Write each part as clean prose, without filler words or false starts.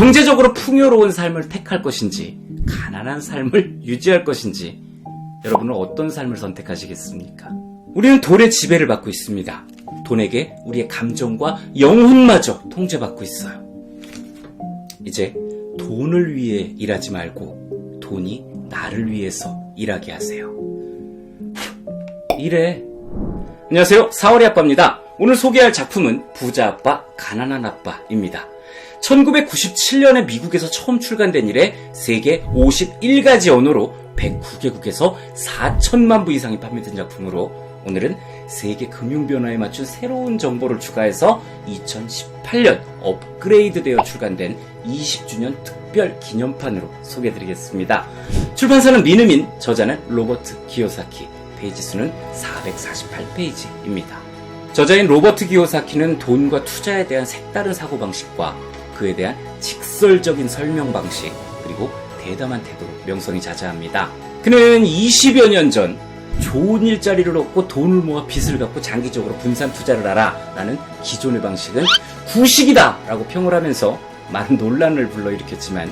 경제적으로 풍요로운 삶을 택할 것인지, 가난한 삶을 유지할 것인지, 여러분은 어떤 삶을 선택하시겠습니까? 우리는 돈의 지배를 받고 있습니다. 돈에게 우리의 감정과 영혼마저 통제받고 있어요. 이제 돈을 위해 일하지 말고 돈이 나를 위해서 일하게 하세요. 일해. 안녕하세요. 4월의 아빠입니다. 오늘 소개할 작품은 부자 아빠, 가난한 아빠입니다. 1997년에 미국에서 처음 출간된 이래 세계 51가지 언어로 109개국에서 4천만 부 이상이 판매된 작품으로 오늘은 세계 금융 변화에 맞춘 새로운 정보를 추가해서 2018년 업그레이드되어 출간된 20주년 특별 기념판으로 소개해드리겠습니다. 출판사는 미느민, 저자는 로버트 키요사키, 페이지 수는 448페이지입니다. 저자인 로버트 키요사키는 돈과 투자에 대한 색다른 사고방식과 그에 대한 직설적인 설명 방식, 그리고 대담한 태도로 명성이 자자합니다. 그는 20여 년 전 좋은 일자리를 얻고 돈을 모아 빚을 갚고 장기적으로 분산 투자를 하라 라는 기존의 방식은 구식이다 라고 평을 하면서 많은 논란을 불러일으켰지만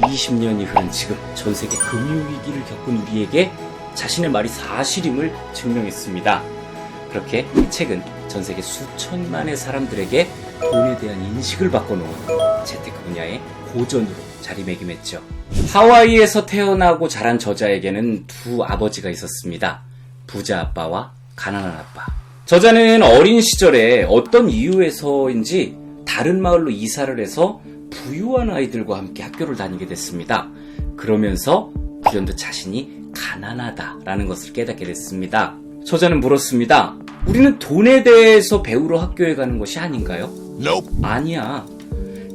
20년이 흐른 지금 전 세계 금융위기를 겪은 우리에게 자신의 말이 사실임을 증명했습니다. 그렇게 이 책은 전 세계 수천만의 사람들에게 돈에 대한 인식을 바꿔놓은 재테크 분야의 고전으로 자리매김했죠. 하와이에서 태어나고 자란 저자에게는 두 아버지가 있었습니다. 부자 아빠와 가난한 아빠. 저자는 어린 시절에 어떤 이유에서인지 다른 마을로 이사를 해서 부유한 아이들과 함께 학교를 다니게 됐습니다. 그러면서 불현듯 자신이 가난하다라는 것을 깨닫게 됐습니다. 저자는 물었습니다. 우리는 돈에 대해서 배우러 학교에 가는 것이 아닌가요? Nope. 아니야.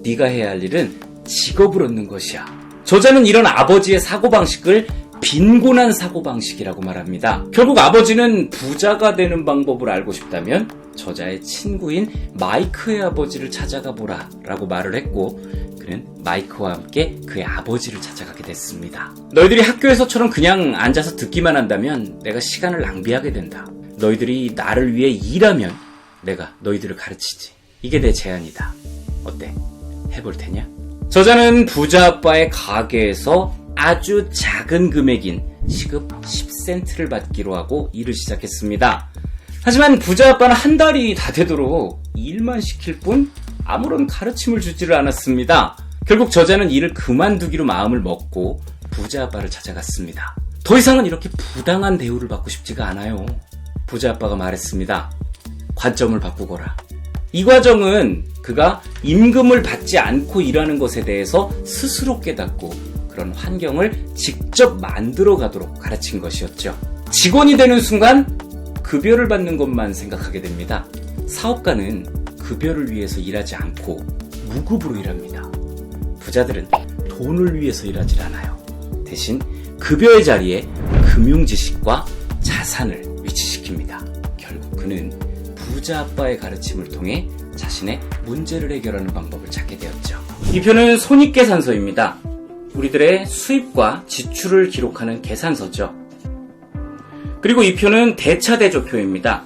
네가 해야 할 일은 직업을 얻는 것이야. 저자는 이런 아버지의 사고방식을 빈곤한 사고방식이라고 말합니다. 결국 아버지는 부자가 되는 방법을 알고 싶다면 저자의 친구인 마이크의 아버지를 찾아가 보라 라고 말을 했고, 그는 마이크와 함께 그의 아버지를 찾아가게 됐습니다. 너희들이 학교에서처럼 그냥 앉아서 듣기만 한다면 내가 시간을 낭비하게 된다. 너희들이 나를 위해 일하면 내가 너희들을 가르치지. 이게 내 제안이다. 어때? 해볼 테냐? 저자는 부자 아빠의 가게에서 아주 작은 금액인 시급 10센트를 받기로 하고 일을 시작했습니다. 하지만 부자 아빠는 한 달이 다 되도록 일만 시킬 뿐 아무런 가르침을 주지를 않았습니다. 결국 저자는 일을 그만두기로 마음을 먹고 부자 아빠를 찾아갔습니다. 더 이상은 이렇게 부당한 대우를 받고 싶지가 않아요. 부자 아빠가 말했습니다. 관점을 바꾸거라. 이 과정은 그가 임금을 받지 않고 일하는 것에 대해서 스스로 깨닫고 그런 환경을 직접 만들어 가도록 가르친 것이었죠. 직원이 되는 순간 급여를 받는 것만 생각하게 됩니다. 사업가는 급여를 위해서 일하지 않고 무급으로 일합니다. 부자들은 돈을 위해서 일하지 않아요. 대신 급여의 자리에 금융 지식과 자산을 위치시킵니다. 결국 그는 부자 아빠의 가르침을 통해 자신의 문제를 해결하는 방법을 찾게 되었죠. 이 표는 손익계산서입니다. 우리들의 수입과 지출을 기록하는 계산서죠. 그리고 이 표는 대차대조표입니다.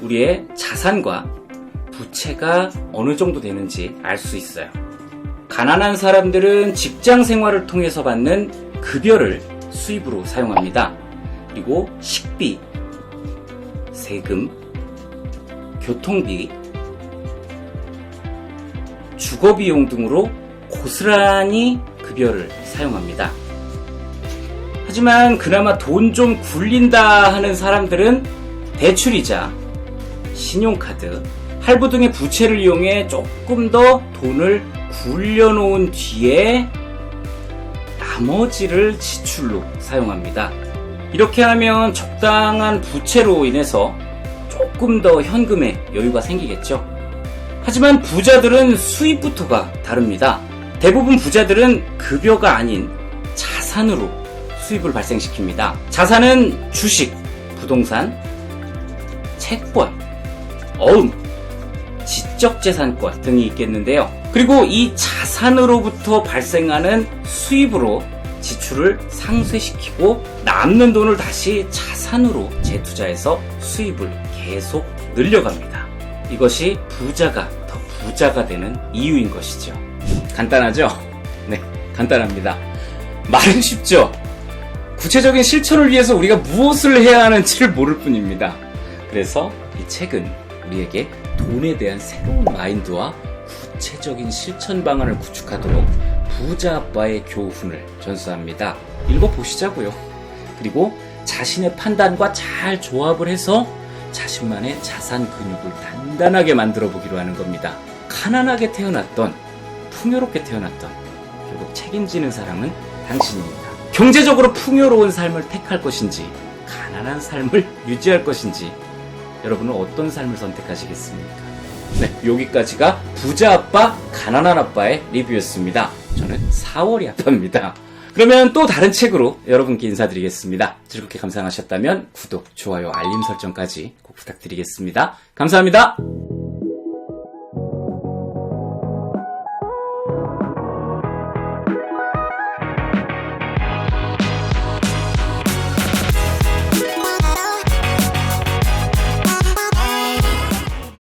우리의 자산과 부채가 어느 정도 되는지 알 수 있어요. 가난한 사람들은 직장 생활을 통해서 받는 급여를 수입으로 사용합니다. 그리고 식비, 세금, 교통비, 주거비용 등으로 고스란히 급여를 사용합니다. 하지만 그나마 돈 좀 굴린다 하는 사람들은 대출이자, 신용카드, 할부 등의 부채를 이용해 조금 더 돈을 굴려놓은 뒤에 나머지를 지출로 사용합니다. 이렇게 하면 적당한 부채로 인해서 조금 더 현금에 여유가 생기겠죠. 하지만 부자들은 수입부터가 다릅니다. 대부분 부자들은 급여가 아닌 자산으로 수입을 발생시킵니다. 자산은 주식, 부동산, 채권, 어음, 지적재산권 등이 있겠는데요. 그리고 이 자산으로부터 발생하는 수입으로 지출을 상쇄시키고 남는 돈을 다시 자산으로 재투자해서 수입을 계속 늘려갑니다. 이것이 부자가 더 부자가 되는 이유인 것이죠. 간단하죠? 네, 간단합니다. 말은 쉽죠? 구체적인 실천을 위해서 우리가 무엇을 해야 하는지를 모를 뿐입니다. 그래서 이 책은 우리에게 돈에 대한 새로운 마인드와 구체적인 실천 방안을 구축하도록 부자 아빠의 교훈을 전수합니다. 읽어보시자고요. 그리고 자신의 판단과 잘 조합을 해서 자신만의 자산 근육을 단단하게 만들어 보기로 하는 겁니다. 가난하게 태어났던, 풍요롭게 태어났던, 결국 책임지는 사람은 당신입니다. 경제적으로 풍요로운 삶을 택할 것인지, 가난한 삶을 유지할 것인지, 여러분은 어떤 삶을 선택하시겠습니까? 네, 여기까지가 부자 아빠, 가난한 아빠의 리뷰였습니다. 저는 4월이 아빠입니다. 그러면 또 다른 책으로 여러분께 인사드리겠습니다. 즐겁게 감상하셨다면 구독, 좋아요, 알림 설정까지 꼭 부탁드리겠습니다. 감사합니다.